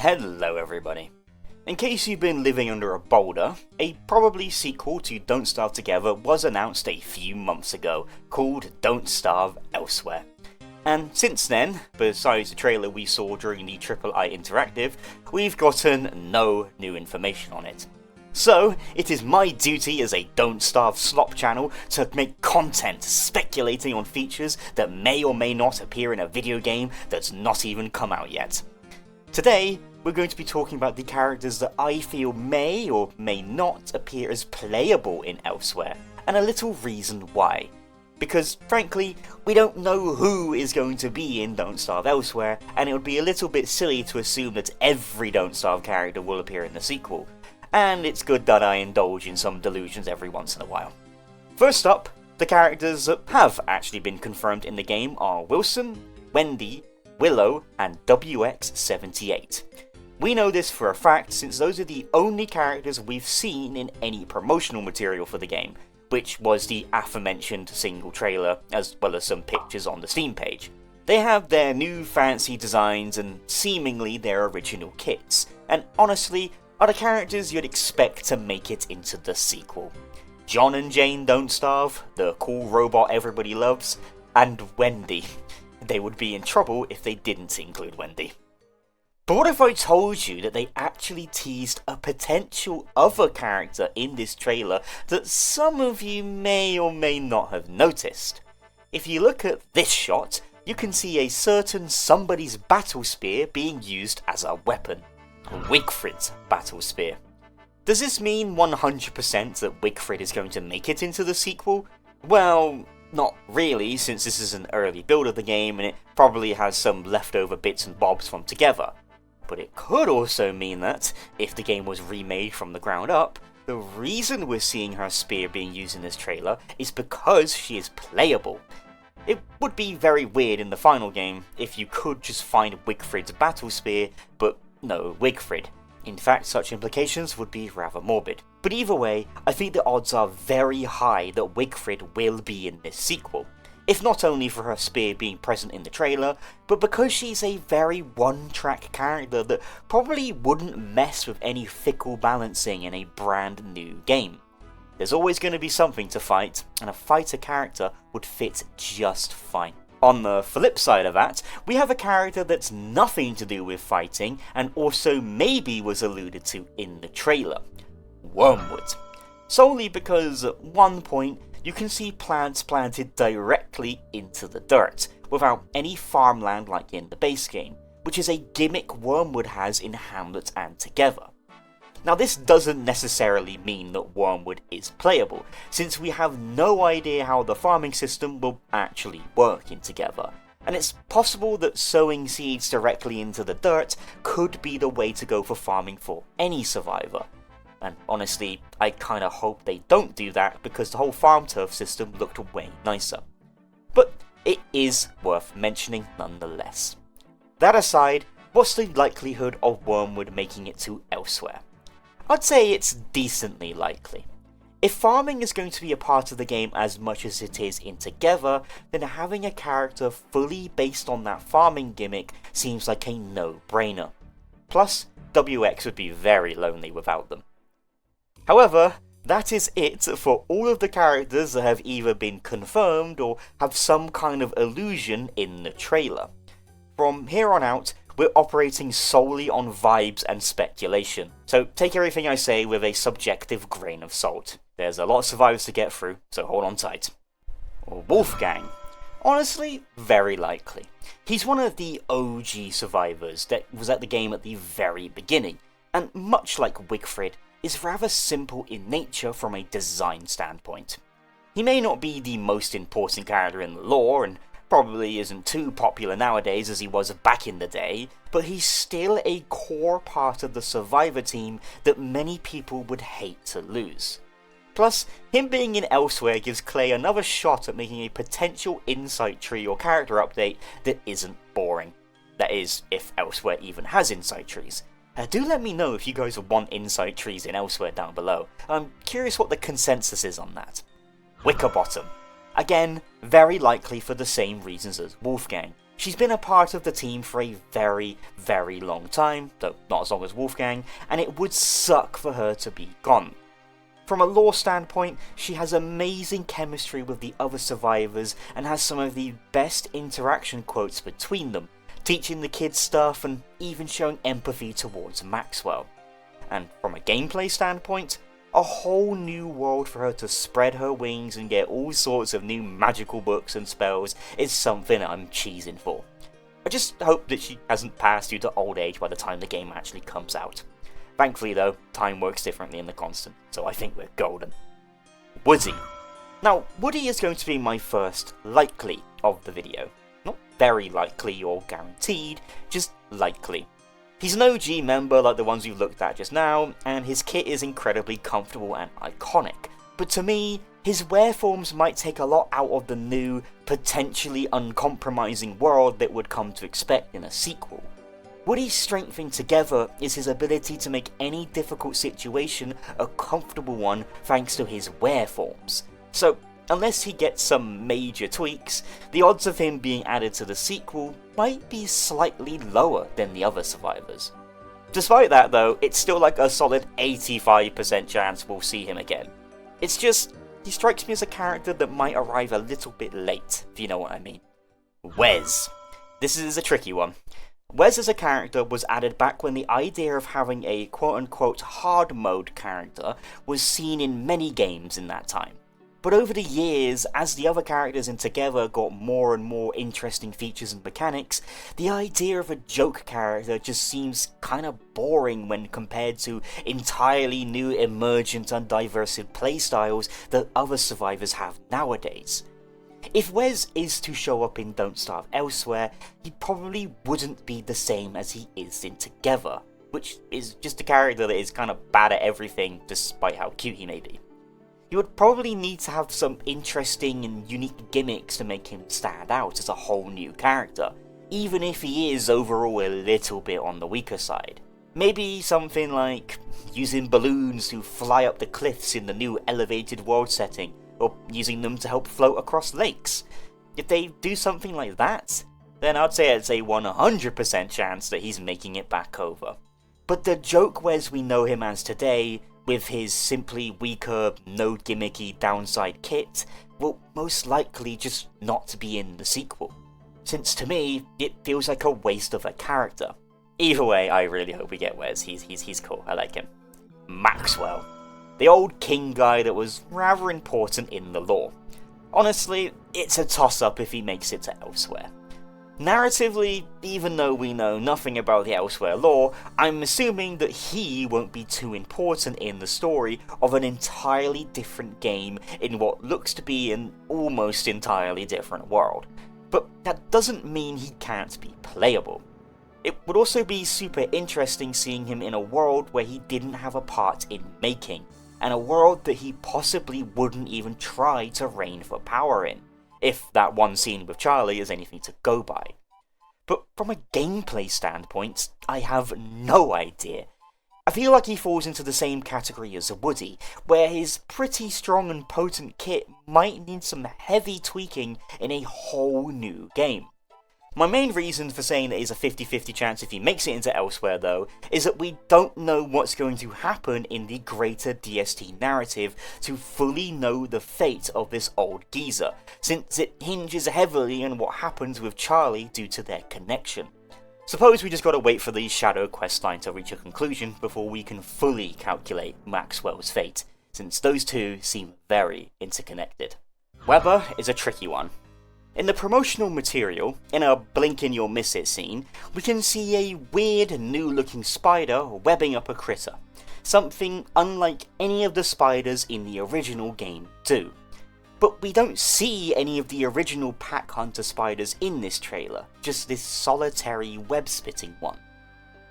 Hello everybody. In case you've been living under a boulder, a probably sequel to Don't Starve Together was announced a few months ago, called Don't Starve Elsewhere. And since then, besides the trailer we saw during the III Interactive, we've gotten no new information on it. So, it is my duty as a Don't Starve Slop channel to make content speculating on features that may or may not appear in a video game that's not even come out yet. Today, we're going to be talking about the characters that I feel may or may not appear as playable in Elsewhere, and a little reason why. Because, frankly, we don't know who is going to be in Don't Starve Elsewhere, and it would be a little bit silly to assume that every Don't Starve character will appear in the sequel, and it's good that I indulge in some delusions every once in a while. First up, the characters that have actually been confirmed in the game are Wilson, Wendy, Willow, and WX78. We know this for a fact since those are the only characters we've seen in any promotional material for the game, which was the aforementioned single trailer as well as some pictures on the Steam page. They have their new fancy designs and seemingly their original kits, and honestly are the characters you'd expect to make it into the sequel. John and Jane Don't Starve, the cool robot everybody loves, and Wendy. They would be in trouble if they didn't include Wendy. But what if I told you that they actually teased a potential other character in this trailer that some of you may or may not have noticed? If you look at this shot, you can see a certain somebody's battle spear being used as a weapon. Wigfrid's battle spear. Does this mean 100% that Wigfrid is going to make it into the sequel? Well, not really, since this is an early build of the game and it probably has some leftover bits and bobs from Together. But it could also mean that, if the game was remade from the ground up, the reason we're seeing her spear being used in this trailer is because she is playable. It would be very weird in the final game if you could just find Wigfrid's battle spear, but no Wigfrid. In fact, such implications would be rather morbid. But either way, I think the odds are very high that Wigfrid will be in this sequel. If not only for her spear being present in the trailer, but because she's a very one-track character that probably wouldn't mess with any fickle balancing in a brand new game. There's always going to be something to fight, and a fighter character would fit just fine. On the flip side of that, we have a character that's nothing to do with fighting, and also maybe was alluded to in the trailer. Wormwood. Solely because at one point, you can see plants planted directly into the dirt, without any farmland like in the base game, which is a gimmick Wormwood has in Hamlet and Together. Now this doesn't necessarily mean that Wormwood is playable, since we have no idea how the farming system will actually work in Together, and it's possible that sowing seeds directly into the dirt could be the way to go for farming for any survivor. And honestly, I kinda hope they don't do that because the whole farm turf system looked way nicer. But it is worth mentioning nonetheless. That aside, what's the likelihood of Wormwood making it to Elsewhere? I'd say it's decently likely. If farming is going to be a part of the game as much as it is in Together, then having a character fully based on that farming gimmick seems like a no-brainer. Plus, WX would be very lonely without them. However, that is it for all of the characters that have either been confirmed or have some kind of illusion in the trailer. From here on out, we're operating solely on vibes and speculation, so take everything I say with a subjective grain of salt. There's a lot of survivors to get through, so hold on tight. Wolfgang. Honestly, very likely. He's one of the OG survivors that was at the game at the very beginning, and much like Wigfrid, is rather simple in nature from a design standpoint. He may not be the most important character in the lore, and probably isn't too popular nowadays as he was back in the day, but he's still a core part of the survivor team that many people would hate to lose. Plus, him being in Elsewhere gives Clay another shot at making a potential insight tree or character update that isn't boring. That is, if Elsewhere even has insight trees. Do let me know if you guys want insight trees in Elsewhere down below. I'm curious what the consensus is on that. Wickerbottom. Again, very likely for the same reasons as Wolfgang. She's been a part of the team for a very, very long time, though not as long as Wolfgang, and it would suck for her to be gone. From a lore standpoint, she has amazing chemistry with the other survivors and has some of the best interaction quotes between them, teaching the kids stuff and even showing empathy towards Maxwell. And from a gameplay standpoint, a whole new world for her to spread her wings and get all sorts of new magical books and spells is something I'm cheesing for. I just hope that she hasn't passed due to old age by the time the game actually comes out. Thankfully though, time works differently in the Constant, so I think we're golden. Woody. Now, Woody is going to be my first likely of the video. Not very likely or guaranteed, just likely. He's an OG member like the ones we've looked at just now, and his kit is incredibly comfortable and iconic. But to me, his wereforms might take a lot out of the new, potentially uncompromising world that would come to expect in a sequel. Woody's strength in Together is his ability to make any difficult situation a comfortable one thanks to his wereforms. So, unless he gets some major tweaks, the odds of him being added to the sequel might be slightly lower than the other survivors. Despite that though, it's still like a solid 85% chance we'll see him again. It's just, he strikes me as a character that might arrive a little bit late, if you know what I mean. Wes. This is a tricky one. Wes as a character was added back when the idea of having a quote-unquote hard mode character was seen in many games in that time. But over the years, as the other characters in Together got more and more interesting features and mechanics, the idea of a joke character just seems kinda boring when compared to entirely new emergent and diverse playstyles that other survivors have nowadays. If Wes is to show up in Don't Starve Elsewhere, he probably wouldn't be the same as he is in Together, which is just a character that is kinda bad at everything despite how cute he may be. You would probably need to have some interesting and unique gimmicks to make him stand out as a whole new character, even if he is overall a little bit on the weaker side. Maybe something like using balloons to fly up the cliffs in the new elevated world setting, or using them to help float across lakes. If they do something like that, then I'd say it's a 100% chance that he's making it back over. But the joke Wes we know him as today, with his simply weaker, no gimmicky downside kit, will most likely just not be in the sequel. Since to me, it feels like a waste of a character. Either way, I really hope we get Wes, he's cool, I like him. Maxwell. The old king guy that was rather important in the lore. Honestly, it's a toss-up if he makes it to Elsewhere. Narratively, even though we know nothing about the Elsewhere lore, I'm assuming that he won't be too important in the story of an entirely different game in what looks to be an almost entirely different world. But that doesn't mean he can't be playable. It would also be super interesting seeing him in a world where he didn't have a part in making, and a world that he possibly wouldn't even try to reign for power in, if that one scene with Charlie is anything to go by. But from a gameplay standpoint, I have no idea. I feel like he falls into the same category as a Woody, where his pretty strong and potent kit might need some heavy tweaking in a whole new game. My main reason for saying that it's a 50-50 chance if he makes it into Elsewhere though, is that we don't know what's going to happen in the greater DST narrative to fully know the fate of this old geezer, since it hinges heavily on what happens with Charlie due to their connection. Suppose we just gotta wait for the Shadow questline to reach a conclusion before we can fully calculate Maxwell's fate, since those two seem very interconnected. Weber is a tricky one. In the promotional material, in a blink and you'll miss it scene, we can see a weird new looking spider webbing up a critter, something unlike any of the spiders in the original game do. But we don't see any of the original Pack Hunter spiders in this trailer, just this solitary web-spitting one.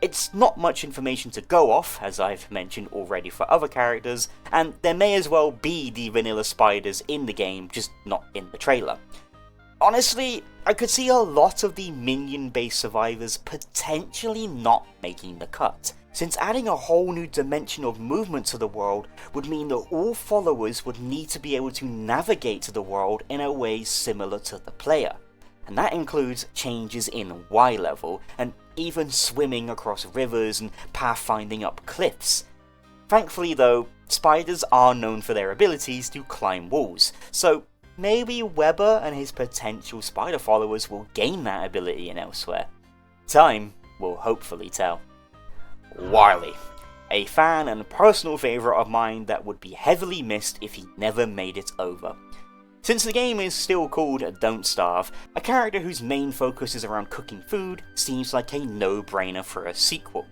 It's not much information to go off, as I've mentioned already for other characters, and there may as well be the vanilla spiders in the game, just not in the trailer. Honestly, I could see a lot of the minion-based survivors potentially not making the cut, since adding a whole new dimension of movement to the world would mean that all followers would need to be able to navigate to the world in a way similar to the player. and that includes changes in Y level, and even swimming across rivers and pathfinding up cliffs. Thankfully though, spiders are known for their abilities to climb walls, so maybe Weber and his potential spider followers will gain that ability in Elsewhere. Time will hopefully tell. Wiley, a fan and personal favourite of mine that would be heavily missed if he never made it over. Since the game is still called Don't Starve, a character whose main focus is around cooking food seems like a no-brainer for a sequel.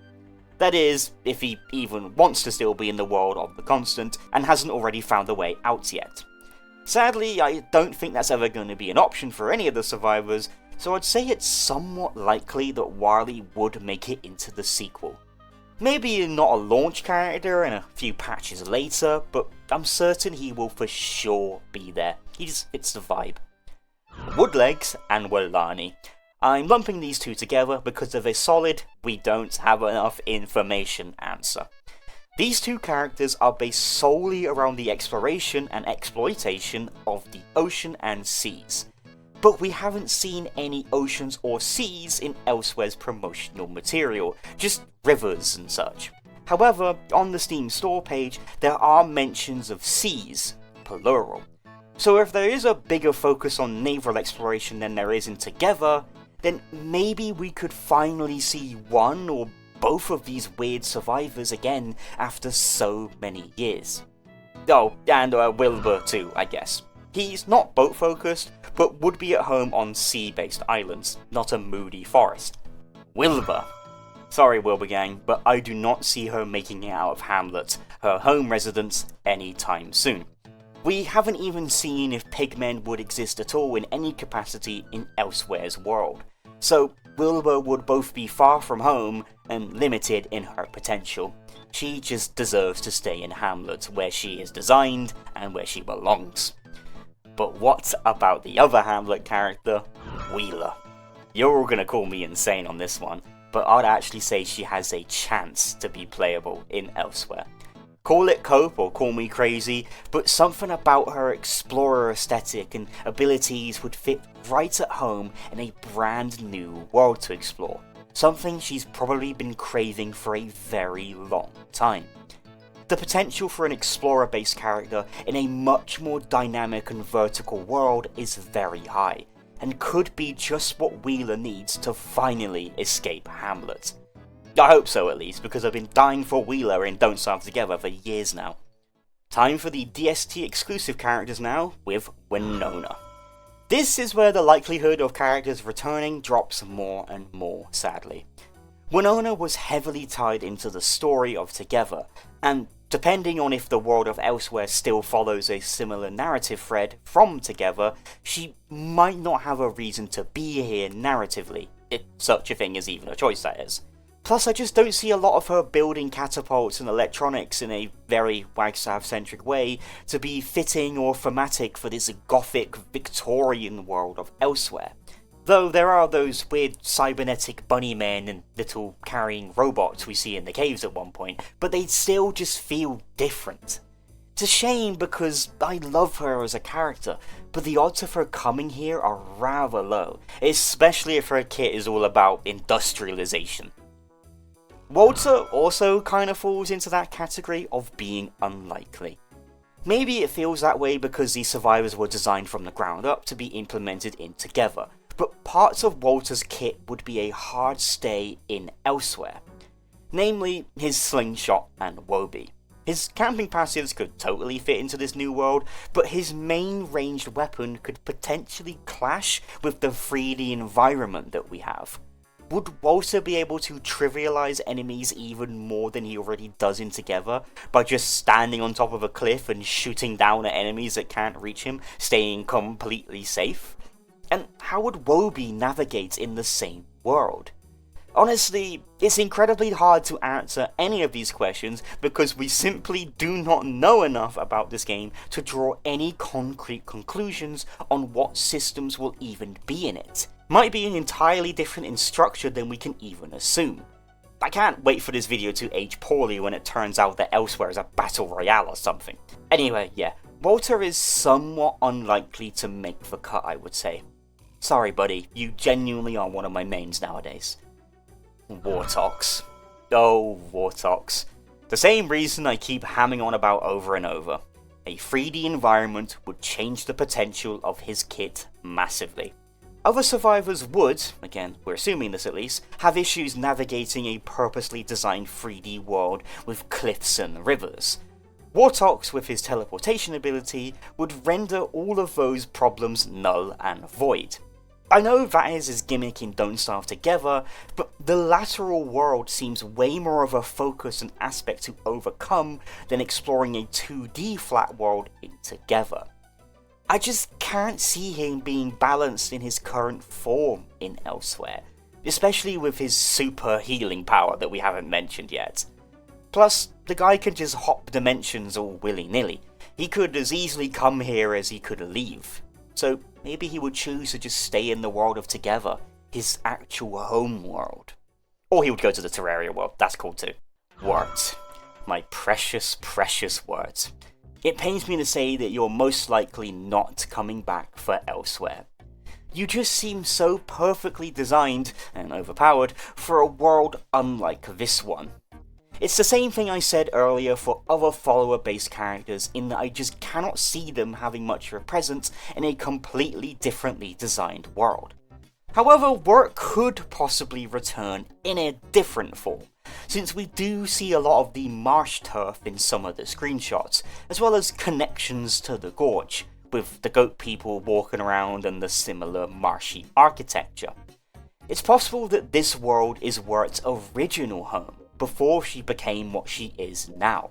That is, if he even wants to still be in the world of the Constant and hasn't already found a way out yet. Sadly, I don't think that's ever going to be an option for any of the survivors, so I'd say it's somewhat likely that Wiley would make it into the sequel. Maybe not a launch character and a few patches later, but I'm certain he will for sure be there. He just fits the vibe. Woodlegs and Walani. I'm lumping these two together because of a solid "we don't have enough information" answer. These two characters are based solely around the exploration and exploitation of the ocean and seas. But we haven't seen any oceans or seas in Elsewhere's promotional material, just rivers and such. However, on the Steam store page, there are mentions of seas, plural. So if there is a bigger focus on naval exploration than there is in Together, then maybe we could finally see one or both of these weird survivors again after so many years. Oh, and Wilbur too, I guess. He's not boat focused, but would be at home on sea-based islands, not a moody forest. Wilbur. Sorry Wilbur gang, but I do not see her making it out of Hamlet, her home residence, anytime soon. We haven't even seen if pigmen would exist at all in any capacity in Elsewhere's world, so Wilbur would both be far from home and limited in her potential. She just deserves to stay in Hamlet, where she is designed and where she belongs. But what about the other Hamlet character, Wheeler? You're all gonna call me insane on this one, but I'd actually say she has a chance to be playable in Elsewhere. Call it cope or call me crazy, but something about her explorer aesthetic and abilities would fit right at home in a brand new world to explore. Something she's probably been craving for a very long time. The potential for an explorer-based character in a much more dynamic and vertical world is very high, and could be just what Wheeler needs to finally escape Hamlet. I hope so at least, because I've been dying for Wheeler in Don't Starve Together for years now. Time for the DST exclusive characters now, with Winona. This is where the likelihood of characters returning drops more and more, sadly. Winona was heavily tied into the story of Together, and depending on if the world of Elsewhere still follows a similar narrative thread from Together, she might not have a reason to be here narratively, if such a thing is even a choice, that is. Plus, I just don't see a lot of her building catapults and electronics in a very Wagstaff-centric way to be fitting or thematic for this gothic Victorian world of Elsewhere. Though there are those weird cybernetic bunny men and little carrying robots we see in the caves at one point, but they still just feel different. It's a shame because I love her as a character, but the odds of her coming here are rather low, especially if her kit is all about industrialization. Walter also kinda falls into that category of being unlikely. Maybe it feels that way because these survivors were designed from the ground up to be implemented in Together, but parts of Walter's kit would be a hard stay in Elsewhere. Namely, his slingshot and Wobie. His camping passives could totally fit into this new world, but his main ranged weapon could potentially clash with the 3D environment that we have. Would Walter be able to trivialize enemies even more than he already does in Together, by just standing on top of a cliff and shooting down at enemies that can't reach him, staying completely safe? And how would Wobie navigate in the same world? Honestly, it's incredibly hard to answer any of these questions because we simply do not know enough about this game to draw any concrete conclusions on what systems will even be in it. Might be entirely different in structure than we can even assume. I can't wait for this video to age poorly when it turns out that Elsewhere is a battle royale or something. Anyway, yeah, Walter is somewhat unlikely to make the cut, I would say. Sorry buddy, you genuinely are one of my mains nowadays. Wartox. Oh, Wartox. The same reason I keep hamming on about over and over. A 3D environment would change the potential of his kit massively. Other survivors would, again, we're assuming this at least, have issues navigating a purposely designed 3D world with cliffs and rivers. Wartox, with his teleportation ability, would render all of those problems null and void. I know that is his gimmick in Don't Starve Together, but the lateral world seems way more of a focus and aspect to overcome than exploring a 2D flat world in Together. I just can't see him being balanced in his current form in Elsewhere, especially with his super healing power that we haven't mentioned yet. Plus, the guy can just hop dimensions all willy-nilly. He could as easily come here as he could leave. So maybe he would choose to just stay in the world of Together, his actual home world. Or he would go to the Terraria world, that's cool too. Words. My precious, precious words. It pains me to say that you're most likely not coming back for Elsewhere. You just seem so perfectly designed, and overpowered, for a world unlike this one. It's the same thing I said earlier for other follower-based characters in that I just cannot see them having much of a presence in a completely differently designed world. However, work could possibly return in a different form, since we do see a lot of the marsh turf in some of the screenshots, as well as connections to the gorge, with the goat people walking around and the similar marshy architecture. It's possible that this world is Wirt's original home, before she became what she is now.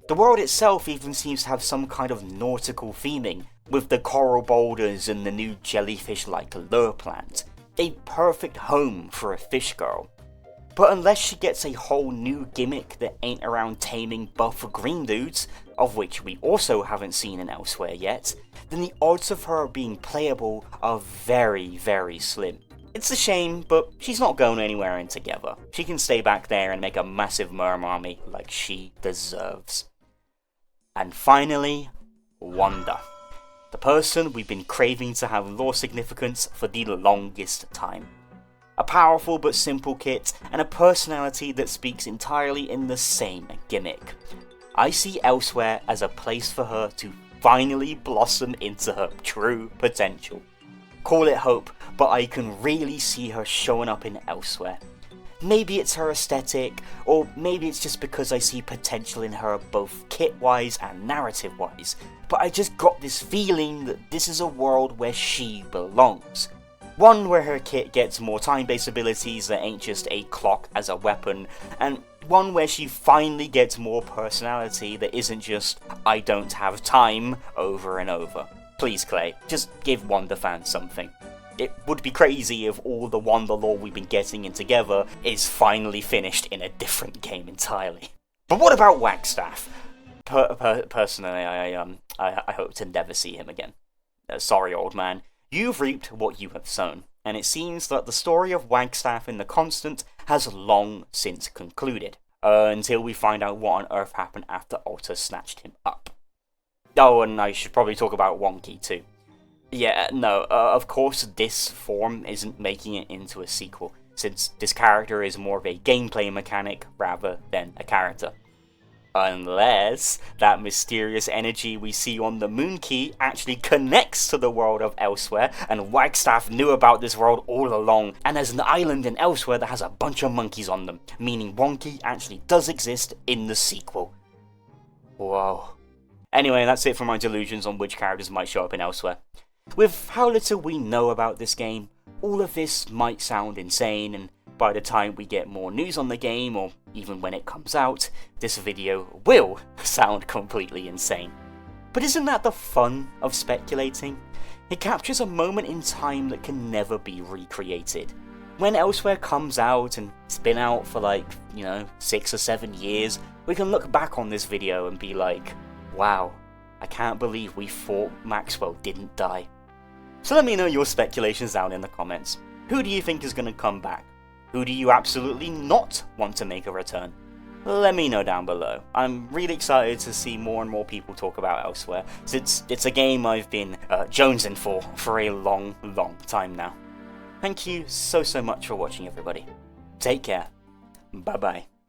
The world itself even seems to have some kind of nautical theming, with the coral boulders and the new jellyfish-like lure plant. A perfect home for a fish girl. But unless she gets a whole new gimmick that ain't around taming buff green dudes, of which we also haven't seen in Elsewhere yet, then the odds of her being playable are very, very slim. It's a shame, but she's not going anywhere in Together. She can stay back there and make a massive merm army like she deserves. And finally, Wanda. The person we've been craving to have lore significance for the longest time. A powerful but simple kit, and a personality that speaks entirely in the same gimmick. I see Elsewhere as a place for her to finally blossom into her true potential. Call it hope, but I can really see her showing up in Elsewhere. Maybe it's her aesthetic, or maybe it's just because I see potential in her both kit-wise and narrative-wise, but I just got this feeling that this is a world where she belongs. One where her kit gets more time-based abilities that ain't just a clock as a weapon, and one where she finally gets more personality that isn't just, I don't have time, over and over. Please Clay, just give Wanda fans something. It would be crazy if all the Wanda lore we've been getting in Together is finally finished in a different game entirely. But what about Wagstaff? Personally, I hope to never see him again. Sorry, old man. You've reaped what you have sown, and it seems that the story of Wagstaff in the Constant has long since concluded, until we find out what on earth happened after Alta snatched him up. Oh, and I should probably talk about Wonky too. Yeah, no, of course this form isn't making it into a sequel, since this character is more of a gameplay mechanic rather than a character. Unless that mysterious energy we see on the Moon Key actually connects to the world of Elsewhere, and Wagstaff knew about this world all along, and there's an island in Elsewhere that has a bunch of monkeys on them, meaning Wonky actually does exist in the sequel. Whoa. Anyway, that's it for my delusions on which characters might show up in Elsewhere. With how little we know about this game, all of this might sound insane, and by the time we get more news on the game, or even when it comes out, this video will sound completely insane. But isn't that the fun of speculating? It captures a moment in time that can never be recreated. When Elsewhere comes out, and it's been out for 6 or 7 years, we can look back on this video and be like, wow, I can't believe we thought Maxwell didn't die. So let me know your speculations down in the comments. Who do you think is going to come back? Who do you absolutely not want to make a return? let me know down below. I'm really excited to see more and more people talk about Elsewhere, since it's a game I've been jonesing for a long time now. Thank you so much for watching, everybody. Take care. Bye bye.